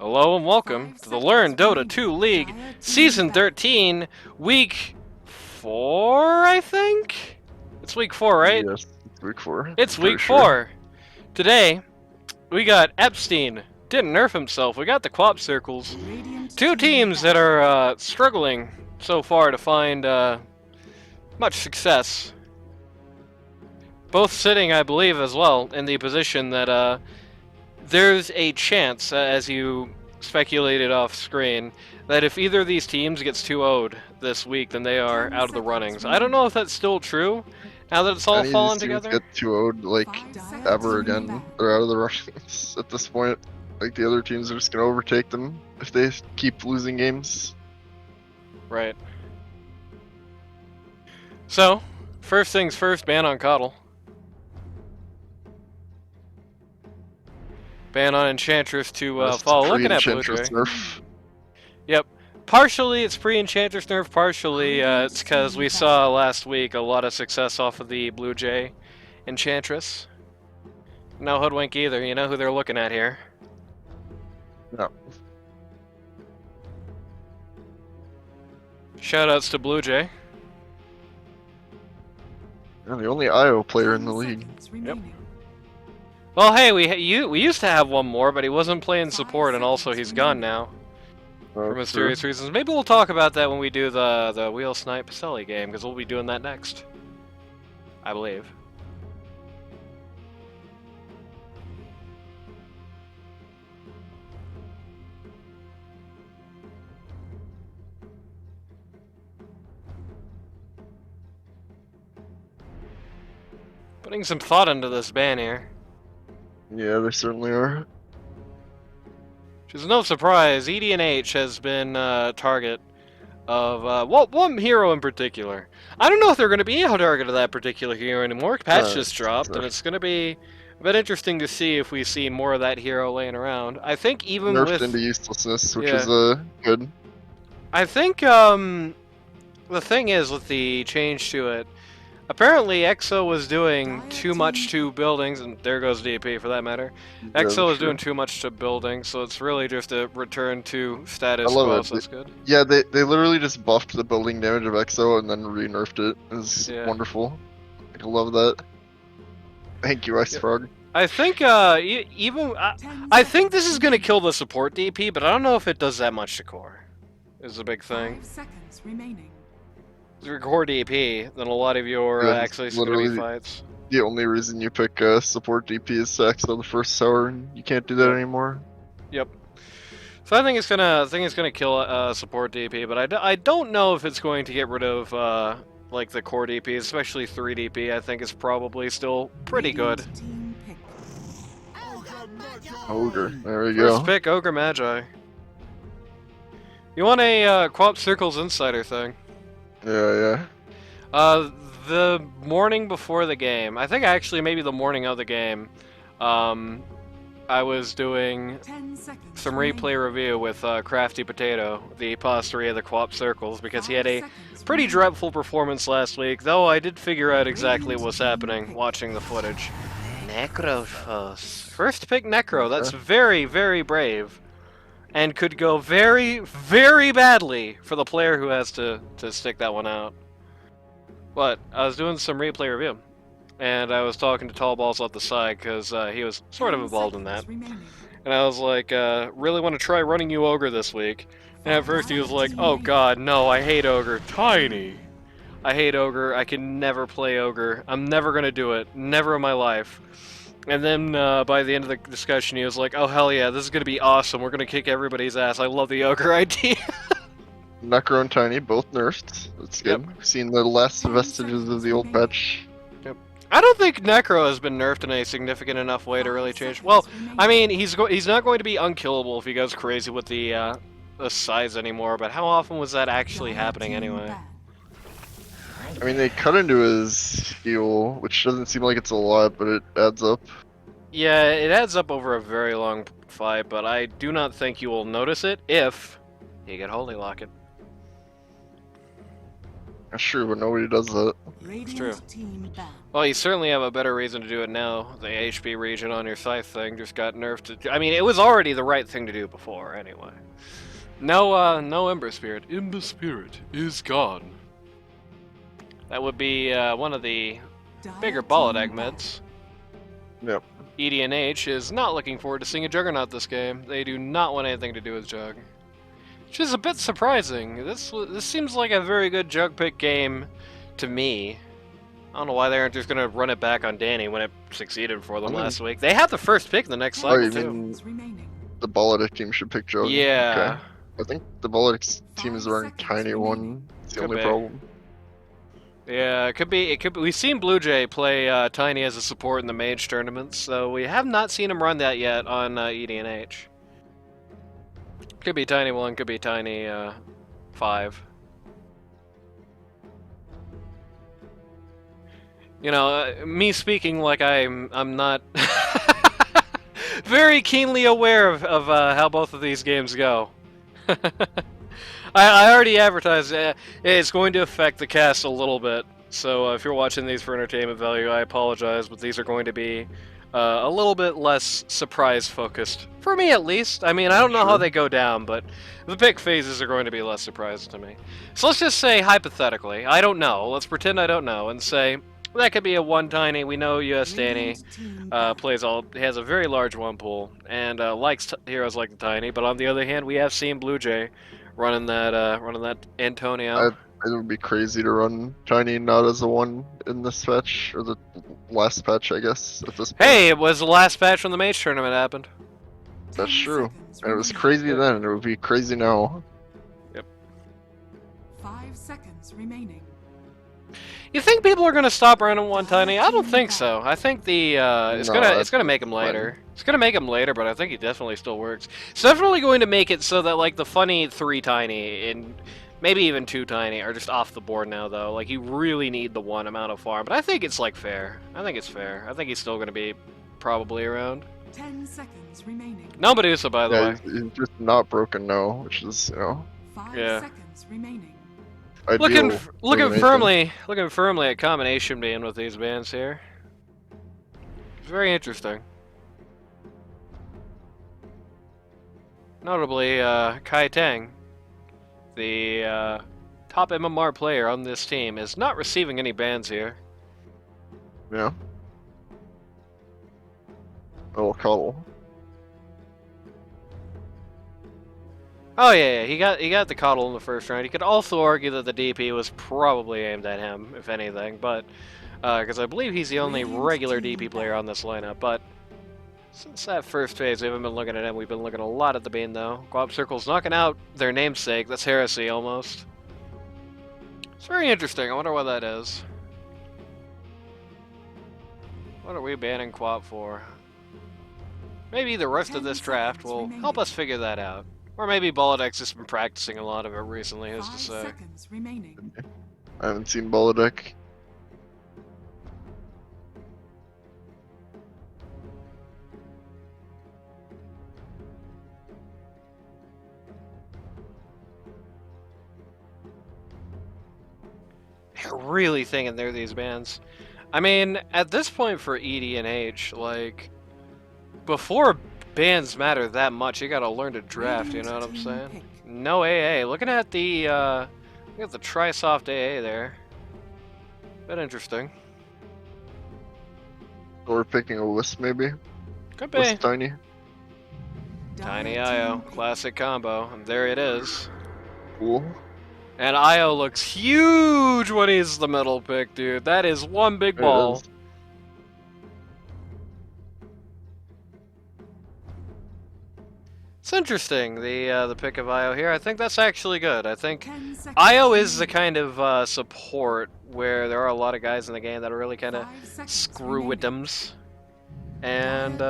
Hello and welcome to the Learn Dota 2 League Season 13, Week 4, I think? It's Week 4, right? Yes, it's week 4. It's Pretty Week sure. 4. Today, we got Epstein, didn't nerf himself, we got the QoP Circles. Two teams that are struggling so far to find much success. Both sitting, I believe, as well, in the position that there's a chance, as you speculated off screen, that if either of these teams gets 2-0'd this week, then they are out of the runnings. I don't know if that's still true, now that it's all fallen together. Get 2-0'd, like, ever again. They're out of the runnings at this point. Like, the other teams are just gonna overtake them if they keep losing games. Right. So, first things first, ban on Coddle. Ban on Enchantress to follow. Looking at Blue Jay. Nerf. Yep. Partially it's pre-Enchantress nerf, partially it's because we saw last week a lot of success off of the Blue Jay Enchantress. No Hoodwink either, you know who they're looking at here. No. Shoutouts to Blue Jay. You're the only IO player in the league. Yep. Well, hey, we used to have one more, but he wasn't playing support, and also he's gone now. For mysterious reasons. Maybe we'll talk about that when we do the Wheel Snipe Pacelli game, because we'll be doing that next. I believe. Putting some thought into this ban here. Yeah, they certainly are. Which is no surprise, EDNH has been target of one hero in particular. I don't know if they're going to be a target of that particular hero anymore. Patch just dropped, and it's going to be a bit interesting to see if we see more of that hero laying around. I think even Nerfed with into uselessness, which is good. I think the thing is with the change to it. Apparently, EXO was doing too much to buildings, and there goes DP for that matter. EXO was doing too much to buildings, so it's really just a return to status quo, so that's good. Yeah, they literally just buffed the building damage of EXO and then re-nerfed it. It's wonderful. I love that. Thank you, Ice Frog. I think I think this is gonna kill the support DP, but I don't know if it does that much to core. Is a big thing. 5 seconds remaining. Your core DP, then a lot of your actually screwy fights. The only reason you pick support DP is sex on the first tower, and you can't do that anymore. Yep. So I think it's gonna kill support DP, but I don't know if it's going to get rid of like the core DP, especially 3 DP. I think it's probably still pretty good. Ogre, there we go. First pick, Ogre Magi. You want a QoP Circles Insider thing? Yeah. The morning before the game, I think actually maybe the morning of the game, I was doing some replay review with Crafty Potato, the posterity of the QoP Circles, because he had a pretty dreadful performance last week, though I did figure out exactly what's happening watching the footage. Necrophos. First pick Necro, that's very, very brave. And could go very, very badly for the player who has to stick that one out. But I was doing some replay review, and I was talking to Tall Balls off the side because he was sort of involved in that. And I was like, really want to try running you Ogre this week. And at first he was like, oh god, no, I hate Ogre. Tiny. I hate Ogre. I can never play Ogre. I'm never going to do it. Never in my life. And then by the end of the discussion, he was like, "Oh hell yeah, this is gonna be awesome. We're gonna kick everybody's ass. I love the Ogre idea." Necro and Tiny both nerfed. That's good. We've seen the last vestiges of the old patch. Yep. I don't think Necro has been nerfed in a significant enough way to really change. Well, I mean, he's not going to be unkillable if he goes crazy with the size anymore. But how often was that actually happening anyway? I mean, they cut into his heal, which doesn't seem like it's a lot, but it adds up. Yeah, it adds up over a very long fight, but I do not think you will notice it if you get Holy Locket. That's true, but nobody does that. It's true. Well, you certainly have a better reason to do it now. The HP region on your scythe thing just got nerfed. I mean, it was already the right thing to do before, anyway. No Ember Spirit. Ember Spirit is gone. That would be one of the bigger Baladec mids. Yep. EDNH is not looking forward to seeing a Juggernaut this game. They do not want anything to do with Jug. Which is a bit surprising. This seems like a very good Jug pick game to me. I don't know why they aren't just going to run it back on Danny when it succeeded for them last week. They had the first pick in the next cycle, too. The Baladec team should pick Jug. Yeah. Okay. I think the Baladec team is running Tiny one. It's the only problem. Yeah, it could be. We've seen Blue Jay play Tiny as a support in the Mage tournaments, so we have not seen him run that yet on EDNH. Could be Tiny 1, could be Tiny 5. You know, me speaking like I'm not very keenly aware of how both of these games go. I already advertised it's going to affect the cast a little bit, so if you're watching these for entertainment value, I apologize, but these are going to be a little bit less surprise-focused. For me, at least. I mean, I don't know how they go down, but the pick phases are going to be less surprising to me. So let's just say, hypothetically, I don't know. Let's pretend I don't know, and say, that could be a one Tiny. We know US Danny has a very large one pool, and likes heroes like the Tiny, but on the other hand, we have seen Blue Jay running that Antonio. It would be crazy to run Tiny not as a one in this patch, or the last patch, I guess, at this point. Hey, it was the last patch when the Mage tournament happened. That's true. And it was crazy then, and it would be crazy now. Yep. 5 seconds remaining. You think people are gonna stop running one Tiny? I don't think so. I think the it's gonna make him later. It's gonna make him later, but I think he definitely still works. It's definitely going to make it so that like the funny 3 Tiny and maybe even 2 Tiny are just off the board now though. Like you really need the one amount of farm, but I think it's like fair. I think it's fair. I think he's still gonna be probably around. 10 seconds remaining. No Medusa, by the way. He's just not broken now, which is, you know. 5 seconds remaining. Looking firmly at CombinationBean with these bands here. It's very interesting. Notably, Kai Tang, the top MMR player on this team, is not receiving any bans here. Yeah. Oh, cuddle. Oh yeah, he got the coddle in the first round. You could also argue that the DP was probably aimed at him, if anything, but because I believe he's the only regular DP player on this lineup. But since that first phase, we haven't been looking at him. We've been looking a lot at the Bean, though. QoP Circles knocking out their namesake. That's heresy, almost. It's very interesting. I wonder what that is. What are we banning QoP for? Maybe the rest of this draft will help us figure that out. Or maybe Baladec's just been practicing a lot of it recently, who's to say. 5 seconds remaining. I haven't seen Baladec. They're really thinking they're these bands. I mean, at this point for EDNH, like, before bands matter that much, you gotta learn to draft, you know what I'm saying? No AA. Looking at the Trisoft AA there. Bit interesting. Or picking a Wisp, maybe? Could be. Wisp Tiny. Tiny IO. Classic combo. And there it is. Cool. And IO looks huge when he's the middle pick, dude. That is one big ball. It's interesting, the pick of IO here. I think that's actually good. I think IO is the kind of support where there are a lot of guys in the game that are really kind of screw with them. And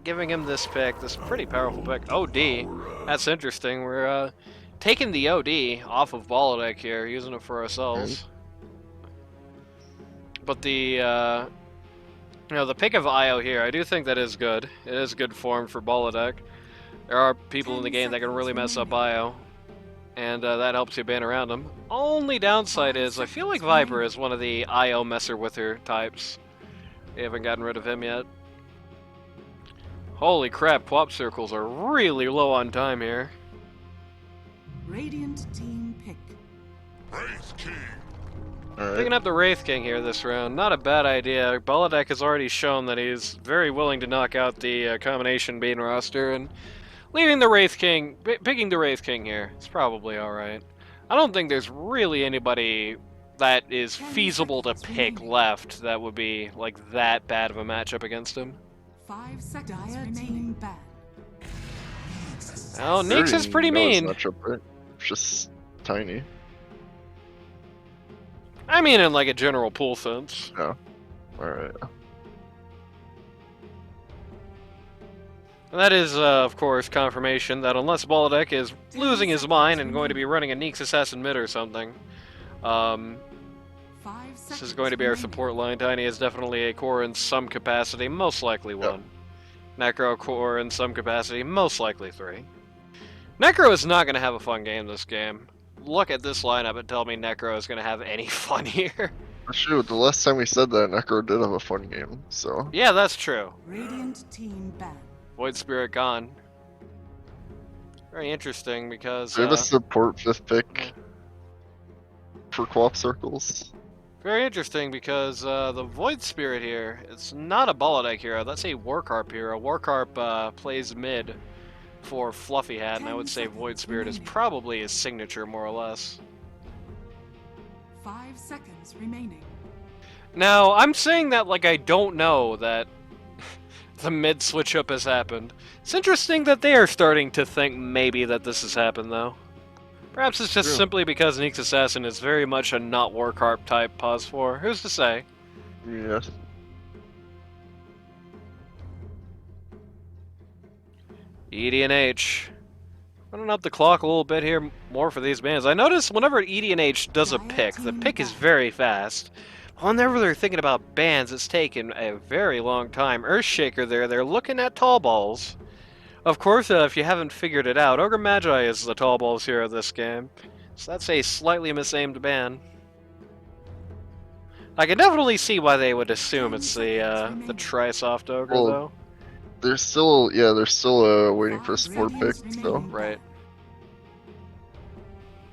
giving him this pick, this pretty powerful pick. OD, that's interesting. We're taking the OD off of Baladec here, using it for ourselves. But the the pick of IO here, I do think that is good. It is good form for Baladec. There are people in the game that can really mess up IO. and that helps you ban around him. Only downside is I feel like Viper is one of the IO messer with her types. We haven't gotten rid of him yet. Holy crap, QoP Circles are really low on time here. Radiant team pick. Alright. Picking up the Wraith King here this round, not a bad idea. Baladec has already shown that he's very willing to knock out the CombinationBean roster, and leaving the Wraith King, picking the Wraith King here, it's probably alright. I don't think there's really anybody that is feasible to pick left that would be like that bad of a matchup against him. 5 seconds remaining. Ban. Oh, Nyx is pretty mean. Matchup, right? It's just tiny. I mean in like a general pool sense. Yeah. Alright. And that is, of course, confirmation that unless Baladec is losing his mind and going to be running a Nyx Assassin mid or something, this is going to be our support line. Tiny is definitely a core in some capacity, most likely 1. Necro core in some capacity, most likely 3. Necro is not going to have a fun game this game. Look at this lineup and tell me Necro is going to have any fun here. Shoot, the last time we said that, Necro did have a fun game, so... Yeah, that's true. Radiant team ban. Void Spirit gone. Very interesting because... Do you have a support 5th pick for QoP Circles? Very interesting because the Void Spirit here, it's not a Baladec hero, that's a Warcarp hero. Warcarp plays mid for Fluffy Hat, and I would say Void Spirit is probably his signature, more or less. 5 seconds remaining. Now, I'm saying that like I don't know that the mid switch up has happened. It's interesting that they are starting to think maybe that this has happened, though. Perhaps it's just simply because Nyx Assassin is very much a not Warcarp type pause 4. Who's to say? Yes. EDNH. Running up the clock a little bit here more for these bands. I notice whenever EDNH does a pick, the pick is very fast. Whenever they're thinking about bans, it's taken a very long time. Earthshaker there, they're looking at tall balls. Of course, if you haven't figured it out, Ogre Magi is the tall balls hero of this game. So that's a slightly misaimed ban. I can definitely see why they would assume it's the Tri-Soft Ogre, though. They're still, waiting for a support pick, so... Right.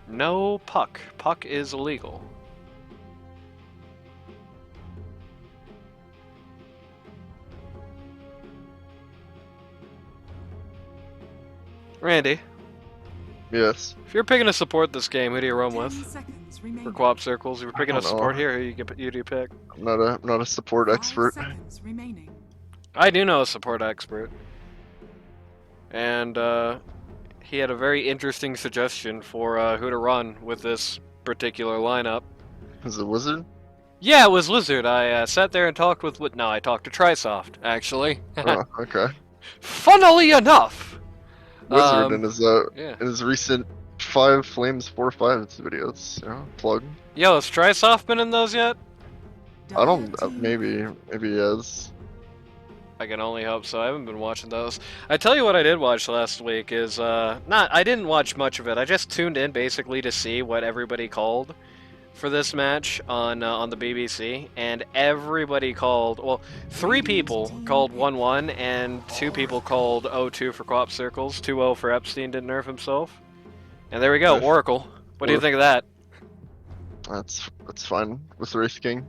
No puck. Puck is illegal. Randy, Yes. if you're picking a support this game, who do you run with? 10 seconds remaining. For QoP Circles, if you're picking a don't know. support here, who do you pick? I'm not a support 5 expert. seconds remaining. I do know a support expert. And he had a very interesting suggestion for who to run with this particular lineup. Is it Wizard? Yeah, it was Lizard. I sat there and talked with... No, I talked to Trisoft, actually. Oh, okay. Funnily enough! Wizard in Yeah. his recent 5 Flames 4-5 videos. Yeah, plug. Yo, has Trisoft been in those yet? I don't. Maybe he has. I can only hope so. I haven't been watching those. I tell you what I did watch last week is I didn't watch much of it. I just tuned in basically to see what everybody called for this match on the BBC, and everybody called. Well, 3 people called 1-1, and 2 people called 0-2 for QoP Circles. 2-0 for Epstein didn't nerf himself. And there we go, Okay. Oracle. What do you think of that? That's fine with Wraith King.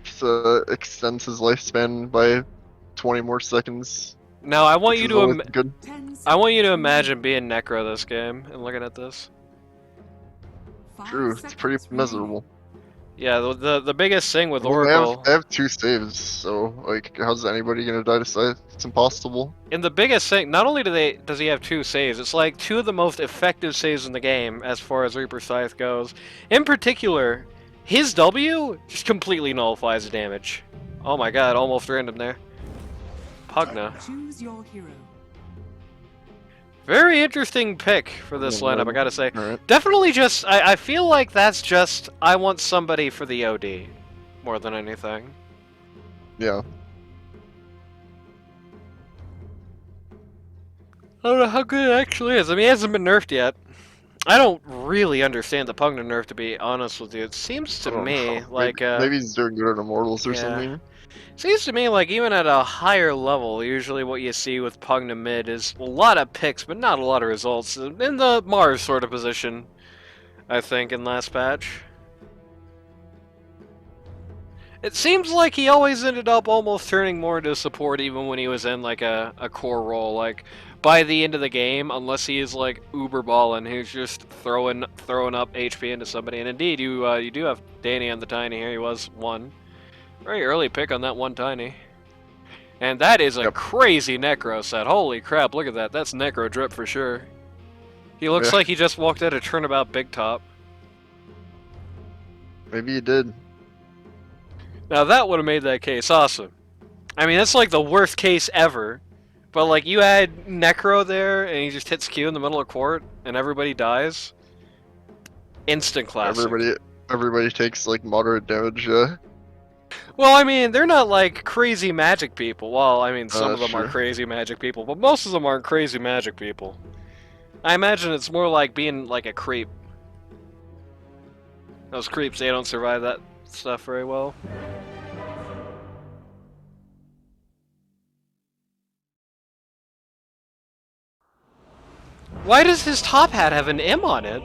Just extends his lifespan by 20 more seconds. Now I want which you is to always good. 10 I want you to seconds imagine being Necro this game and looking at this. remaining. True, 5 it's pretty seconds remaining. miserable. Yeah, the biggest thing with Well, Oracle, they have 2 saves, so like, how's anybody gonna die to scythe? It's impossible. and the biggest thing, not only does he have 2 saves, it's like 2 of the most effective saves in the game as far as Reaper Scythe goes. In particular, his W just completely nullifies the damage. Oh my god, almost random there. Pugna. Choose your hero. Very interesting pick for this lineup, I gotta say. Alright. Definitely just, I feel like that's just, I want somebody for the OD, more than anything. Yeah. I don't know how good it actually is. I mean, it hasn't been nerfed yet. I don't really understand the Pugna nerf, to be honest with you. It seems I to don't me know. like Maybe he's doing good at Immortals or yeah. something. Seems to me like even at a higher level, usually what you see with Pugna mid is a lot of picks, but not a lot of results. In the Mars sort of position, I think, in last patch. It seems like he always ended up almost turning more into support even when he was in like a core role. Like by the end of the game, unless he is like uber ballin', who's just throwing up HP into somebody. And indeed, you do have Danny on the tiny here. He was one. Very early pick on that one tiny. And that is a crazy Necro set. Holy crap, look at that. That's Necro drip for sure. He looks like he just walked out of Turnabout Big Top. Maybe he did. Now that would have made that case awesome. I mean, that's like the worst case ever. But like, you add Necro there, and he just hits Q in the middle of court, and everybody dies. Instant classic. Everybody takes like moderate damage, yeah. Well, I mean, they're not like crazy magic people. Well, I mean, some of them are Sure. crazy magic people, but most of them aren't crazy magic people. I imagine it's more like being like a creep. Those creeps, they don't survive that stuff very well. Why does his top hat have an M on it?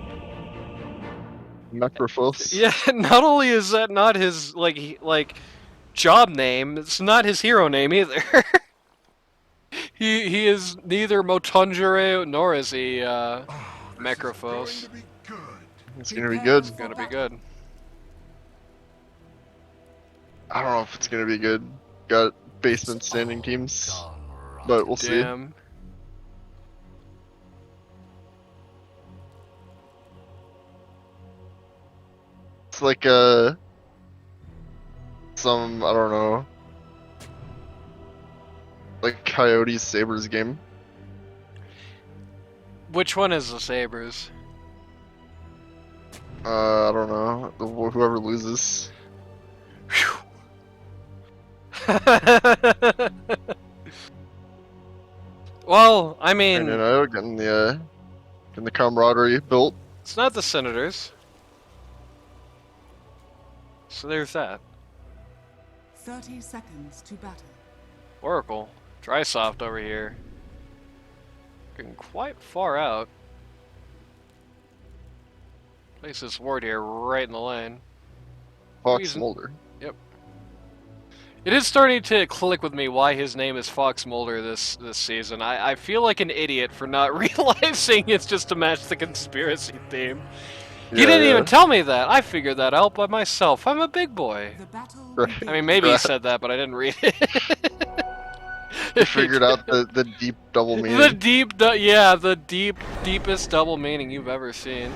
Necrophos. Yeah, not only is that not his like job name, it's not his hero name either. he is neither Motungere nor is he Necrophos. It's gonna be good. It's gonna be good. I don't know if it's gonna be good. Got basement standing teams, but we'll see. Damn. It's like some, I don't know, like Coyotes Sabres game. Which one is the Sabres? I don't know. Whoever loses. Well, I mean, You know, getting the camaraderie built. it's not the Senators. So there's that. 30 seconds to battle. Oracle. Drysoft over here. Getting quite far out. Place this ward here right in the lane. Fox Mulder. Yep. It is starting to click with me why his name is Fox Mulder this season. I feel like an idiot for not realizing it's just to match the conspiracy theme. He didn't even tell me that. I figured that out by myself. I'm a big boy. The battle I mean, maybe he said that, but I didn't read it. You figured out the deep double meaning. The deepest double meaning you've ever seen.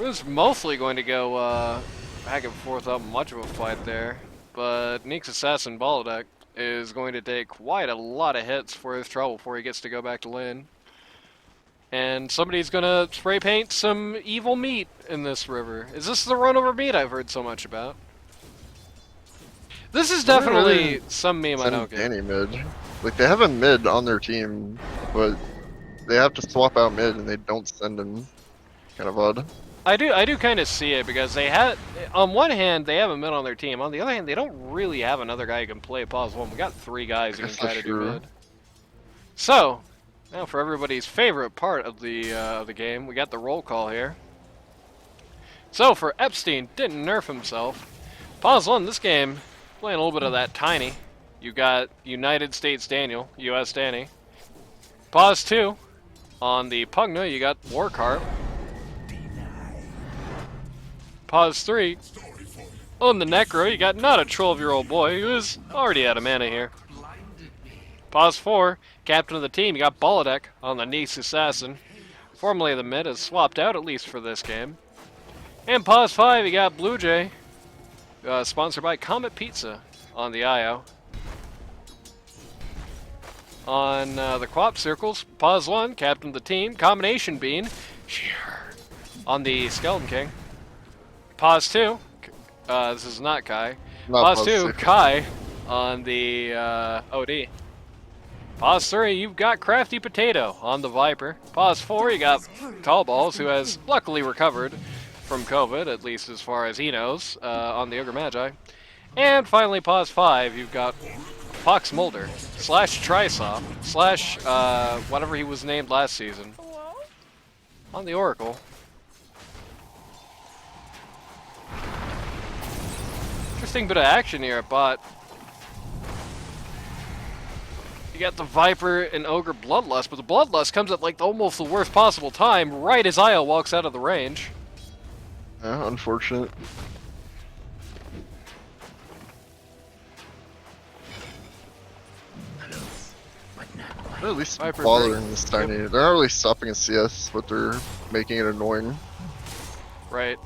It was mostly going to go back and forth up much of a fight there, but Neek's assassin Baladec is going to take quite a lot of hits for his trouble before he gets to go back to lane. And somebody's gonna spray paint some evil meat in this river. Is this the run over meat I've heard so much about? This is definitely some meme I don't get. Danny mid. Like, they have a mid on their team, but they have to swap out mid and they don't send him. Kind of odd. I do kind of see it because they had, on one hand, they have a mid on their team. On the other hand, they don't really have another guy who can play pause one. We got 3 guys who can try to do mid. So, now for everybody's favorite part of the game, we got the roll call here. So for Epstein, didn't nerf himself. Pause 1, this game, playing a little bit of that tiny. You got United States Daniel, US Danny. Pause 2, on the Pugna, you got Warcarp. Pause 3, on the Necro, you got not a 12-year-old boy who's already out of mana here. Pause 4, captain of the team, you got Baladec on the Nice Assassin. Formerly the mid, has swapped out at least for this game. And pause 5, you got Blue Jay, sponsored by Comet Pizza on the IO. On the QoP Circles, pause 1, captain of the team, CombinationBean on the Skeleton King. Pause 2, this is not Kai. Pause 2, Kai on the OD. Pause 3, you've got Crafty Potato on the Viper. Pause 4, you got Tall Balls, who has luckily recovered from COVID, at least as far as he knows, on the Ogre Magi. And finally, pause 5, you've got Pox Mulder, slash Trisop, slash whatever he was named last season, on the Oracle. Interesting bit of action here at bot. You got the Viper and Ogre Bloodlust, but the Bloodlust comes at like almost the worst possible time, right as Io walks out of the range. Yeah, unfortunate. They're at least Viper bothering this Tiny. They're not really stopping a CS, but they're making it annoying. Right.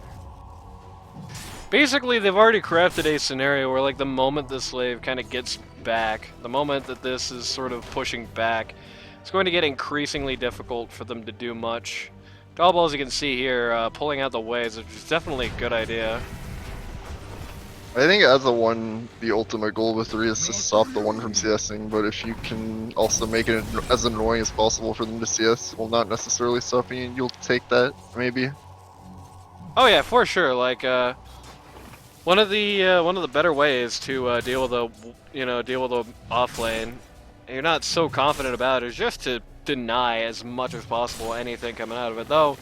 Basically, they've already crafted a scenario where, like, the moment the slave kind of gets back, the moment that this is sort of pushing back, it's going to get increasingly difficult for them to do much. Tall Ball, as you can see here, pulling out the waves, which is definitely a good idea. I think as a one, the ultimate goal with 3 is to stop the one from CSing, but if you can also make it as annoying as possible for them to CS, while not necessarily stopping it, you'll take that, maybe. Oh yeah, for sure. Like, one of the better ways to deal with the off lane, and you're not so confident about it, is just to deny as much as possible anything coming out of it. Though,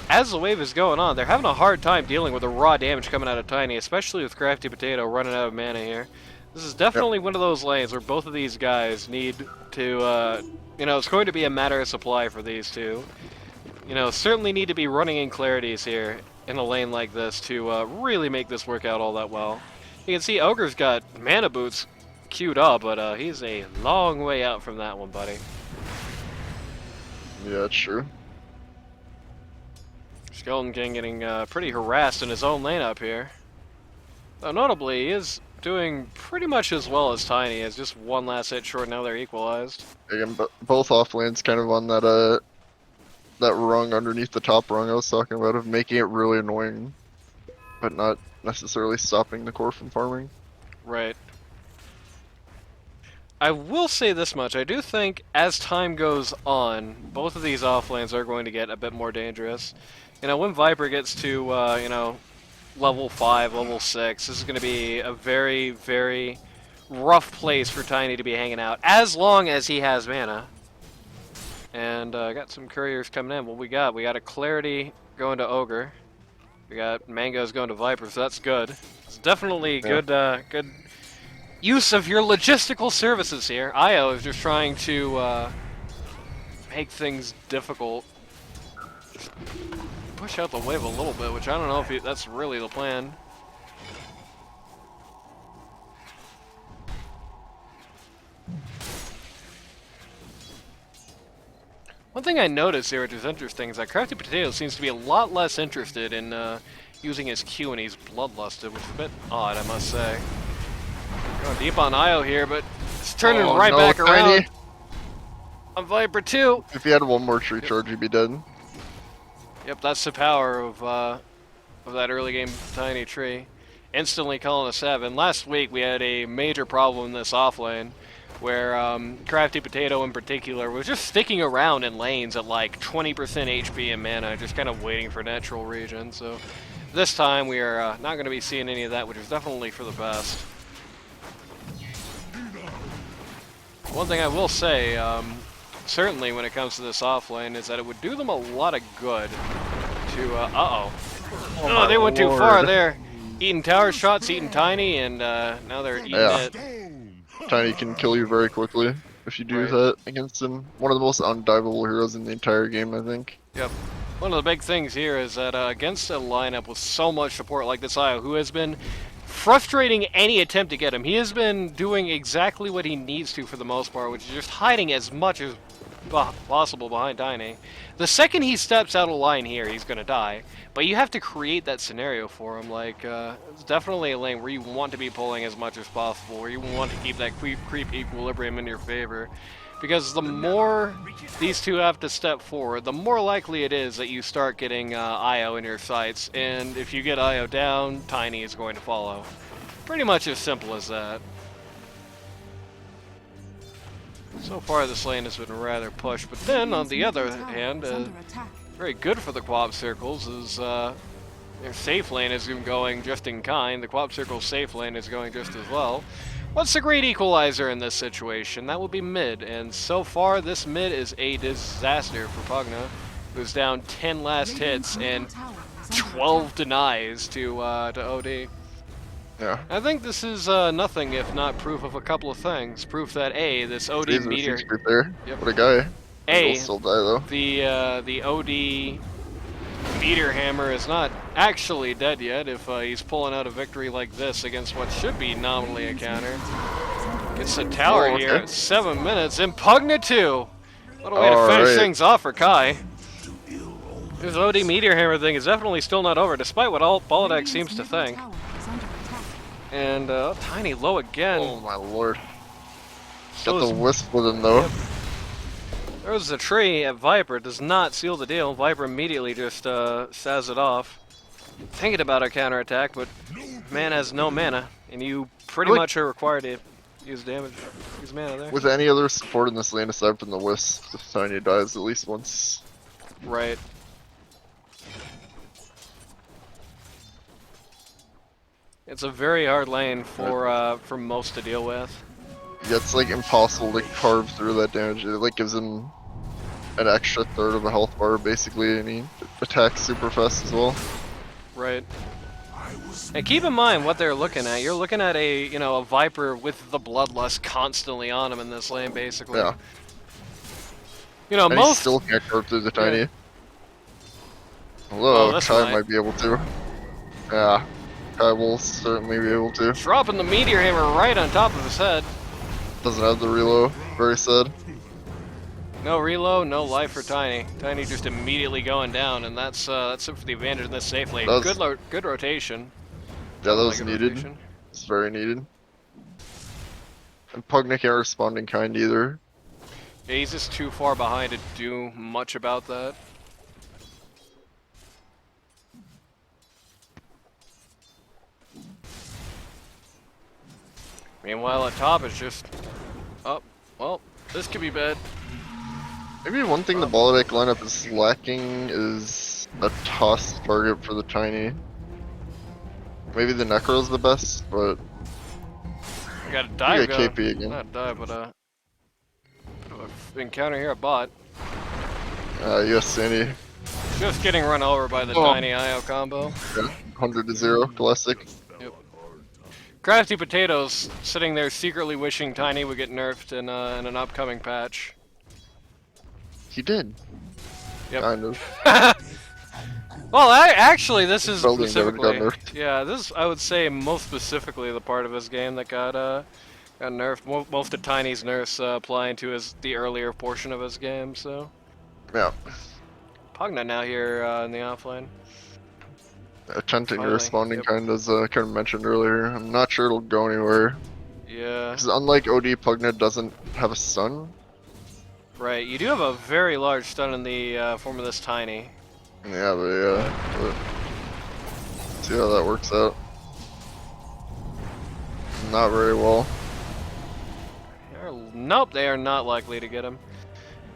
as the wave is going on, they're having a hard time dealing with the raw damage coming out of Tiny, especially with Crafty Potato running out of mana here. This is definitely one of those lanes where both of these guys need to, it's going to be a matter of supply for these two. Certainly need to be running in clarities here in a lane like this to really make this work out all that well. You can see Ogre's got mana boots queued up, but he's a long way out from that one, buddy. Yeah, that's true. Skeleton King getting pretty harassed in his own lane up here. Though notably, he is doing pretty much as well as Tiny, as just one last hit short, now they're equalized. Again, both off lanes kind of on that that rung underneath the top rung I was talking about, of making it really annoying, but not necessarily stopping the core from farming. Right. I will say this much, I do think as time goes on, both of these off lanes are going to get a bit more dangerous. When Viper gets to, level 5, level 6, this is going to be a very, very rough place for Tiny to be hanging out, as long as he has mana. And I got some couriers coming in. What we got? We got a Clarity going to Ogre. We got Mangoes going to Viper, so that's good. It's definitely good use of your logistical services here. Io is just trying to make things difficult. Just push out the wave a little bit, which I don't know if that's really the plan. One thing I noticed here, which is interesting, is that Crafty Potato seems to be a lot less interested in using his Q when he's bloodlusted, which is a bit odd, I must say. Going deep on Io here, but it's turning back around. On Viper too. If he had one more tree charge, he'd be dead. Yep, that's the power of that early game Tiny tree. Instantly calling a 7. Last week we had a major problem in this off lane, where Crafty Potato in particular was just sticking around in lanes at like 20% HP and mana, just kind of waiting for natural regen. So this time we are not going to be seeing any of that, which is definitely for the best. One thing I will say, certainly when it comes to this off lane, is that it would do them a lot of good to, oh, they went too far there. Eating tower shots, eating Tiny, and now they're eating it. Tiny can kill you very quickly if you do that against him. One of the most undiveable heroes in the entire game, I think. Yep. One of the big things here is that against a lineup with so much support like this Io, who has been frustrating any attempt to get him, he has been doing exactly what he needs to for the most part, which is just hiding as much as possible behind Tiny. The second he steps out of line here, he's going to die. But you have to create that scenario for him. Like, it's definitely a lane where you want to be pulling as much as possible, where you want to keep that creep equilibrium in your favor. Because the more these two have to step forward, the more likely it is that you start getting Io in your sights. And if you get Io down, Tiny is going to follow. Pretty much as simple as that. So far, this lane has been rather pushed, but then on the other hand, very good for the QoP Circles is their safe lane is going just in kind. The QoP Circles safe lane is going just as well. What's the great equalizer in this situation? That would be mid, and so far this mid is a disaster for Pugna, who's down 10 last hits and 12 denies to OD. Yeah. I think this is nothing if not proof of a couple of things. Proof that A, this OD He's meter. there. Yep. What a guy. A, He'll still die though. the OD meter hammer is not actually dead yet if he's pulling out a victory like this against what should be nominally a counter. Gets the tower Oh, here okay. at 7 minutes. Impugna 2! What a way to finish things off for Kai. This OD meteor hammer thing is definitely still not over, despite what all Baladec seems to think. And Tiny low again. Oh my lord. So Got the wisp with him though. Yep. There was a tree at Viper, does not seal the deal. Viper immediately just says it off. Thinking about a counterattack, but man has no mana, and you pretty much are required to use damage, use mana there. With any other support in this lane aside from the wisp, the Tiny dies at least once. Right. It's a very hard lane for most to deal with. Yeah, it's like impossible to carve through that damage. It like gives him an extra third of a health bar basically, and he attacks super fast as well. Right. And keep in mind what they're looking at. You're looking at a a Viper with the Bloodlust constantly on him in this lane, basically. Yeah. You know, And he still can't carve through the Tiny. Yeah. Although Oh, this Kai might. might be able to. Yeah. Kai will certainly be able to. Dropping the meteor hammer right on top of his head. Doesn't have the reload. Very sad. No reload, no life for Tiny. Tiny just immediately going down, and that's it for the advantage in this safe lane. Good rotation. Yeah, that was Good needed. rotation. It's very needed. And Pugna can't respond in kind either. Yeah, he's just too far behind to do much about that. Meanwhile, at top it's just up. Well, this could be bad. Maybe one thing the Baladec lineup is lacking is a toss target for the Tiny. Maybe the Necro's the best, but We got a dive got going. KP again. Not dive, but bit of a encounter here, a bot. Yes, Sandy. Just getting run over by the Tiny IO combo. Yeah, 100 to 0, classic. Yep. Crafty Potatoes sitting there secretly wishing Tiny would get nerfed in an upcoming patch. He did. Yep. Kind of. Well, actually, this is Building specifically, never got nerfed. yeah, this I would say most specifically the part of his game that got nerfed. Most of Tiny's nerfs applying to the earlier portion of his game. So Yeah. Pugna now here in the offlane. Attempting to Finally, responding yep. kind as kind of mentioned earlier. I'm not sure it'll go anywhere. Yeah, Because unlike OD, Pugna doesn't have a stun. right. You do have a very large stun in the form of this Tiny. Yeah, but see how that works out. Not very well. Nope, they are not likely to get him.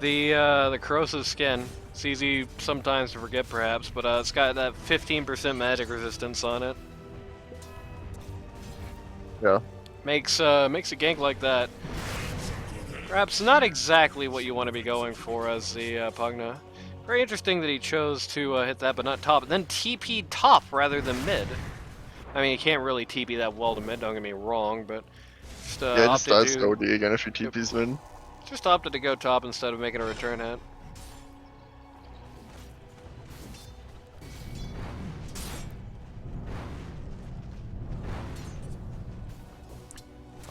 The corrosive skin. It's easy sometimes to forget, perhaps, but it's got that 15% magic resistance on it. Yeah. Makes a gank like that perhaps not exactly what you want to be going for as the Pugna. Very interesting that he chose to hit that, but not top, and then TP top rather than mid. I mean, you can't really TP that well to mid. Don't get me wrong, but just Yeah, it just opted dies to to OD again if you TP's mid. just opted to go top instead of making a return hit.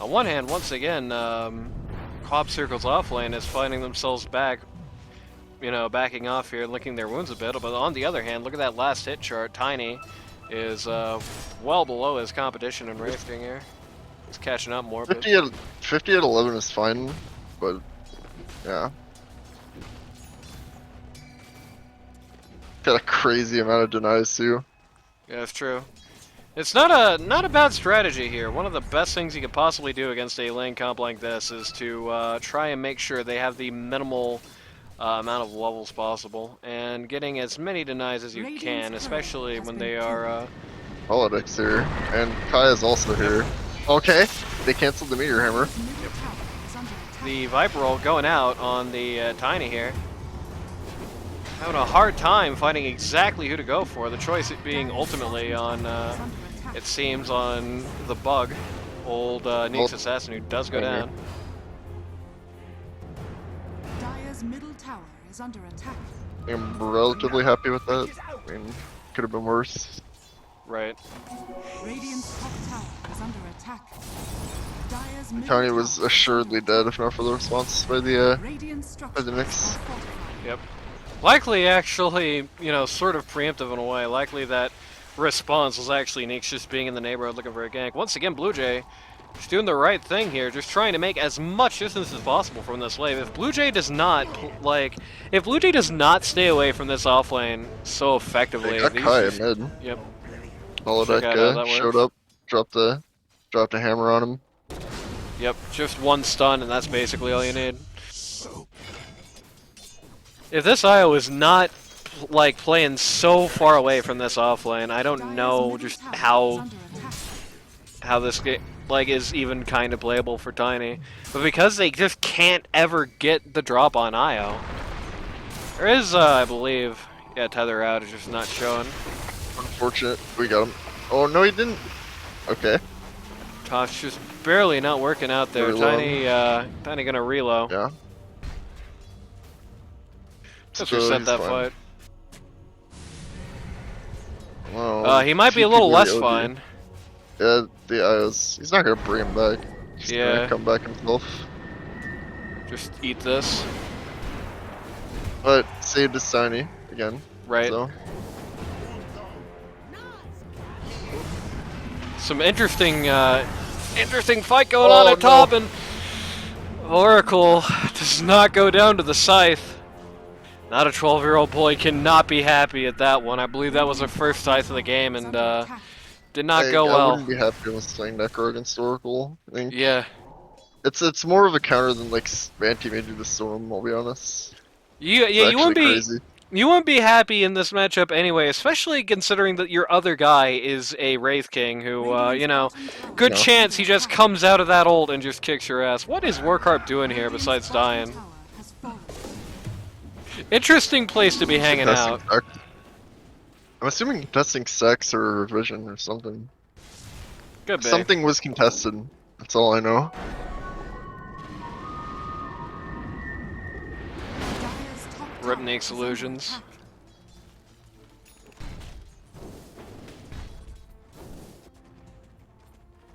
On one hand, once again, QoP Circles offlane is finding themselves back, backing off here, licking their wounds a bit. But on the other hand, look at that last hit chart. Tiny is well below his competition in rafting here. He's catching up more. 50 at 11 is fine, but yeah. Got a crazy amount of denies too. Yeah, it's true. It's not a bad strategy here. One of the best things you could possibly do against a lane comp like this is to try and make sure they have the minimal amount of levels possible, and getting as many denies as you can, especially when they are. Baladec's here, and Kai is also here. Okay, they canceled the meteor hammer. The Viper roll going out on the Tiny here. Having a hard time finding exactly who to go for. The choice being ultimately on, it seems, on the bug, old Nyx Assassin, who does go down. Dire's middle tower is under attack. I'm relatively happy with that. I mean, could have been worse. Right. Radiant's top tower is under attack. Dire's middle Tiny was tower is assuredly under dead if not for the response by the Radiant Nyx. structures are fortified. Yep. Likely, actually, you know, sort of preemptive in a way. Likely that response was actually Nyx just being in the neighborhood looking for a gank. Once again, Blue Jay just doing the right thing here, just trying to make as much distance as possible from this wave. If Blue Jay does not, if Blue Jay does not stay away from this offlane so effectively, They got Kai in mid. Yep. Baladec showed up, dropped a hammer on him. Yep, just one stun, and that's basically all you need. If this IO is not like playing so far away from this offlane, I don't know just how this game is even kind of playable for Tiny. But because they just can't ever get the drop on IO, there is, I believe, yeah, tether out is just not showing. Unfortunate, we got him. Oh no, he didn't. Okay. Tosh just barely not working out there. Tiny gonna reload. Yeah. Just reset that fine. fight. Well, he might be a little less fine. Yeah, the IOs. He's not gonna bring him back. He's gonna come back himself. Just eat this. But saved his Tiny again. Right. So. Some interesting fight going on at top, and Oracle does not go down to the scythe. Not a 12-year-old boy cannot be happy at that one. I believe that was her first scythe of the game, and did not go well. I wouldn't be happy with playing Necro against Oracle. I think. Yeah. It's more of a counter than like anti-mage the storm. I'll be honest. You wouldn't be happy in this matchup anyway, especially considering that your other guy is a Wraith King who, you know, good chance he just comes out of that ult and just kicks your ass. What is Warcarp doing here besides dying? Interesting place to be hanging out. I'm assuming contesting sex or vision or something. Could be. Something was contested. That's all I know. Rip Nyx illusions.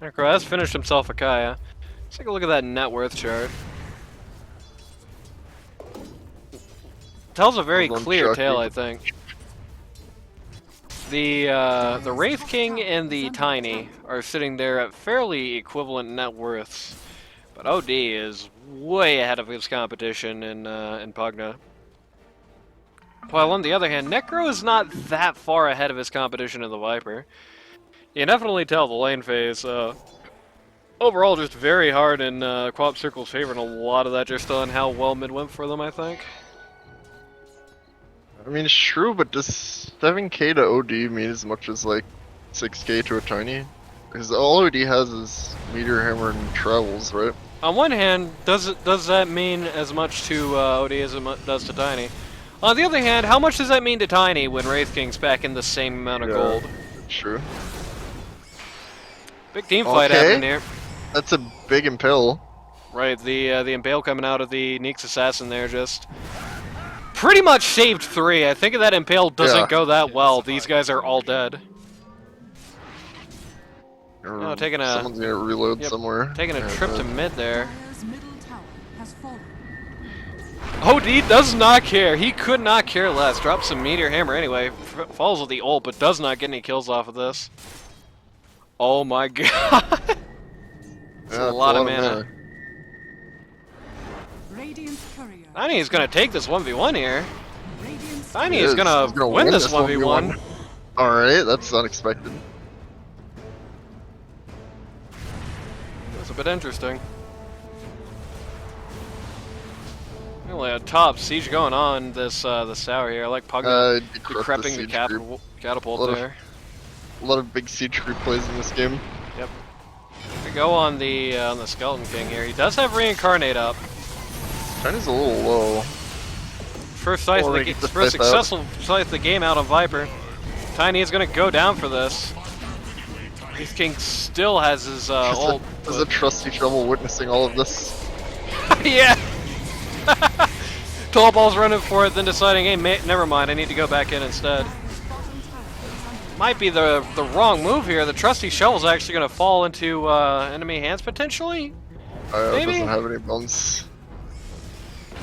Necro has finished himself a Kaya. Let's take a look at that net worth chart. Tells a very clear tale, I think. The Wraith King and the Tiny are sitting there at fairly equivalent net worths, but OD is way ahead of his competition in Pugna. While on the other hand, Necro is not that far ahead of his competition in the Viper. You can definitely tell the lane phase. Overall, just very hard in QoP Circles' favor, and a lot of that just on how well mid went for them, I think. I mean, it's true, but does 7k to OD mean as much as like 6k to a Tiny? Because all OD has is Meteor Hammer and Travels, right? On one hand, does that mean as much to OD as it does to Tiny? On the other hand, how much does that mean to Tiny when Wraith King's back in the same amount of gold? True. Big team fight happening here. That's a big impale. Right, the impale coming out of the Nyx Assassin there just pretty much saved 3. I think if that impale doesn't go that well, these guys are all dead. No, taking a someone's gonna reload somewhere. Taking a trip to mid there. OD does not care. He could not care less. Drops some Meteor Hammer anyway. Falls with the ult, but does not get any kills off of this. Oh my god. That's a lot of mana. Tiny is going to take this 1v1 here. Tiny is going to win this 1v1. Alright, that's unexpected. a bit interesting. Really a top siege going on this this tower here. I like Pugna decrepping the catapult there. A lot of big siege group plays in this game. Yep. We go on the Skeleton King here. He does have Reincarnate up. Tiny's a little low. First successful scythe of the game out on Viper. Tiny is gonna go down for this. Wraith King still has his ult. There's a trusty shovel witnessing all of this. Yeah. Tall Ball's running for it, then deciding, hey, never mind, I need to go back in instead. Might be the wrong move here. The trusty shovel's actually going to fall into enemy hands potentially. Maybe. It doesn't have any bones.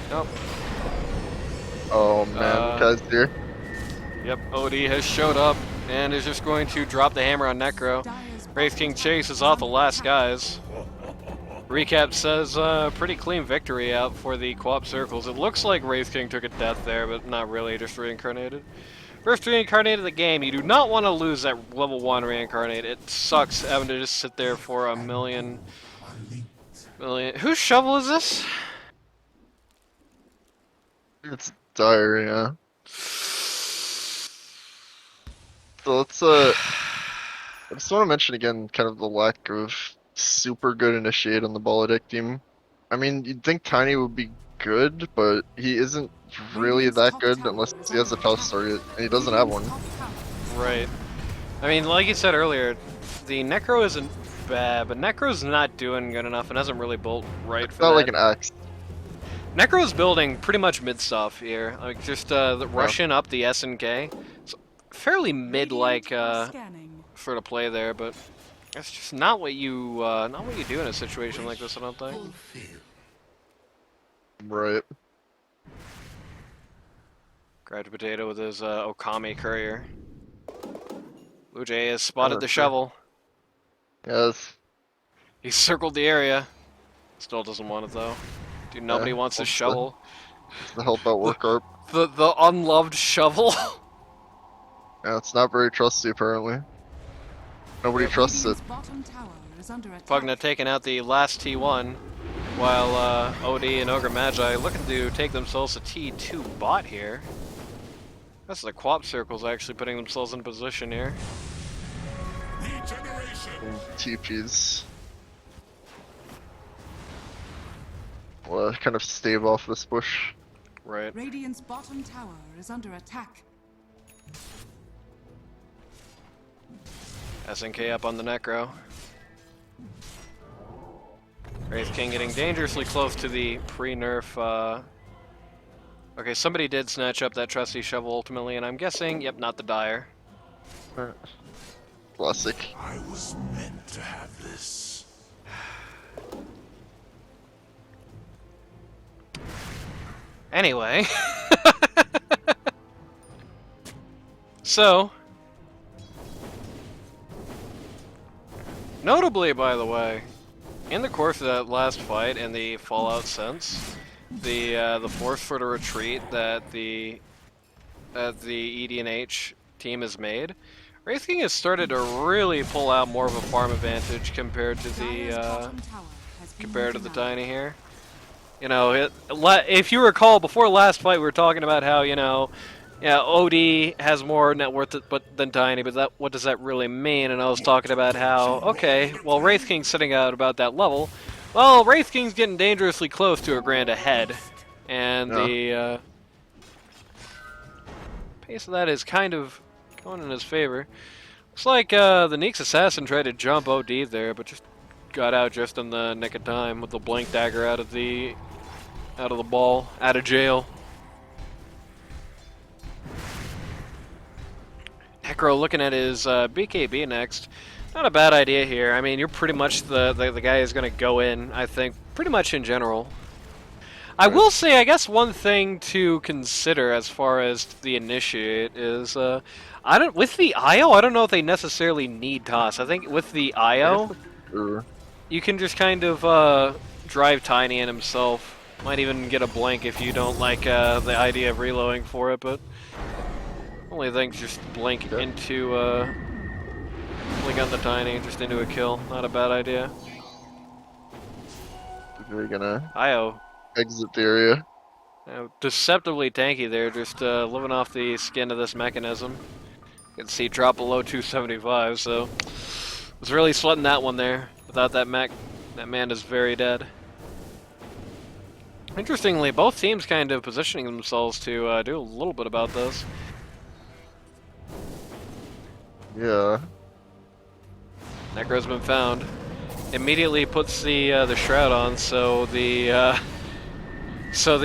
Nope. Oh man, guys here. Yep, OD has showed up and is just going to drop the hammer on Necro. Wraith King chases off the last guys. Recap says pretty clean victory out for the QoP Circles. It looks like Wraith King took a death there, but not really, just reincarnated. First reincarnated of the game. You do not want to lose that level 1 reincarnate. It sucks having to just sit there for a million. Whose shovel is this? It's dire, yeah. So let's I just want to mention again kind of the lack of super good initiate on the Baladec team. I mean, you'd think Tiny would be good, but he isn't really that good unless he has a tough target, and he doesn't have one. Right. I mean, like you said earlier, the Necro isn't bad, but Necro's not doing good enough and hasn't really built right for that. Not like an axe. Necro's building pretty much mid stuff here, like just rushing up the SNK. It's fairly mid-like sort of play there, but that's just not what you do in a situation like this, I don't think. Right. Grab Potato with his Okami courier. Blue Jay has spotted the shovel. Yes. He's circled the area. Still doesn't want it though. Dude, nobody wants this shovel. It's the help out work ARP. The unloved shovel. Yeah, it's not very trusty apparently. Nobody trusts it. Pugna taking out the last T1, while OD and Ogre Magi looking to take themselves a T2 bot here. That's the QoP Circles actually putting themselves in position here. TPs. Well, kind of stave off this bush. Right. Radiant's bottom tower is under attack. SNK up on the Necro. Wraith King getting dangerously close to the pre-nerf. Okay, somebody did snatch up that trusty shovel ultimately, and I'm guessing, yep, not the Dire. Classic. I was meant to have this. Anyway. So. Notably, by the way, in the course of that last fight and the fallout since, the force for the retreat that the EDNH team has made, Wraith King has started to really pull out more of a farm advantage compared to the Tiny here. You know, if you recall, before last fight we were talking about how, you know, yeah, OD has more net worth than Tiny, but what does that really mean? And I was talking about how, okay, well, Wraith King's sitting out about that level. Well, Wraith King's getting dangerously close to a grand ahead. And the pace of that is kind of going in his favor. Looks like the Neek's Assassin tried to jump OD there, but just got out just in the nick of time with the Blink Dagger out of the ball, out of jail. Necro looking at his BKB next. Not a bad idea here. I mean, you're pretty much the guy who's going to go in, I think, pretty much in general. I will say, I guess one thing to consider as far as the initiate is, with the IO, I don't know if they necessarily need toss. I think with the IO, you can just kind of drive Tiny in himself. Might even get a blank if you don't like the idea of reloading for it, but only thing just blink into blink on the Tiny, just into a kill. Not a bad idea. They're gonna Io, exit the area. deceptively tanky there, just living off the skin of this mechanism. You can see drop below 275, so was really sweating that one there. Without that mech, that man is very dead. Interestingly, both teams kind of positioning themselves to do a little bit about this. Yeah. Necro's been found. Immediately puts the shroud on, so the